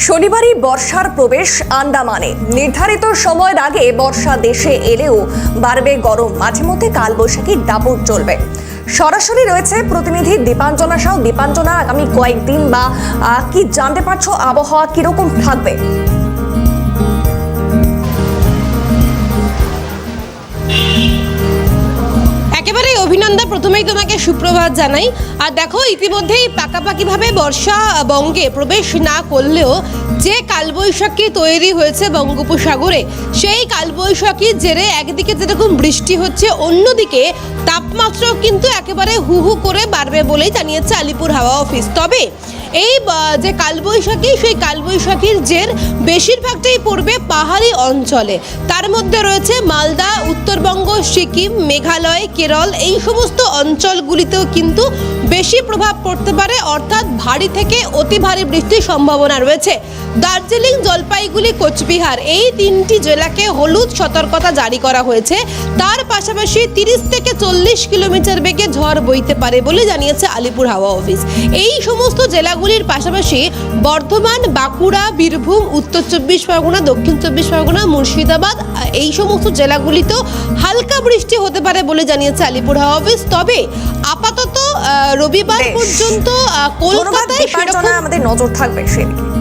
শনিবারই বর্ষার প্রবেশ আন্দামানে। নির্ধারিত সময়ের আগে বর্ষা দেশে এলেও বাড়বে গরম, মাঝে মধ্যে কালবৈশাখীর দাপট চলবে। সরাসরি রয়েছে প্রতিনিধি দীপাঞ্জনা সাউ। দীপাঞ্জনা, আগামী কয়েকদিন বা কি জানতে পারছো, আবহাওয়া কিরকম থাকবে? একেবারে অভিনন্দন, প্রথমেই তোমাকে সুপ্রভাত জানাই। আর দেখো, ইতিমধ্যেই পাকাপাকিভাবে বর্ষা বঙ্গে প্রবেশ না করলেও যে কালবৈশাখী তৈরি হয়েছে বঙ্গোপসাগরে, সেই কালবৈশাখীর জেরে একদিকে যেরকম বৃষ্টি হচ্ছে, অন্যদিকে তাপমাত্রাও কিন্তু একেবারে হু হু করে বাড়বে বলেই জানিয়েছে আলিপুর হাওয়া অফিস। তবে এই যে কালবৈশাখী, সেই কালবৈশাখীর জের বেশিরভাগটাই পড়বে পাহাড়ি অঞ্চলে। তার মধ্যে রয়েছে মালদা, উত্তরবঙ্গ, সিকিম, মেঘালয়, কেরল, এই সমস্ত অঞ্চলগুলিতেও কিন্তু বেশি প্রভাব পড়তে পারে, অর্থাৎ ভারী থেকে অতি ভারী বৃষ্টির সম্ভাবনা রয়েছে। দার্জিলিং, জলপাইগুড়ি, কোচবিহার এই তিনটি জেলাকে হলুদ সতর্কতা জারি করা হয়েছে। তার পাশাপাশি 30 থেকে 40 কিলোমিটার বেগে ঝড় বইতে পারে বলে জানিয়েছে আলিপুর হাওয়া অফিস। এই সমস্ত জেলাগুলির পাশাপাশি বর্ধমান, বাঁকুড়া, বীরভূম, উত্তর 24 পরগনা, দক্ষিণ 24 পরগনা, মুর্শিদাবাদ, এই সমস্ত জেলাগুলিতেও হালকা বৃষ্টি হতে পারে বলে জানিয়েছে আলিপুর হাওয়া অফিস। তবে আপাতত রবিবার পর্যন্ত কলকাতায় আমাদের নজর থাকবে সেদিকে।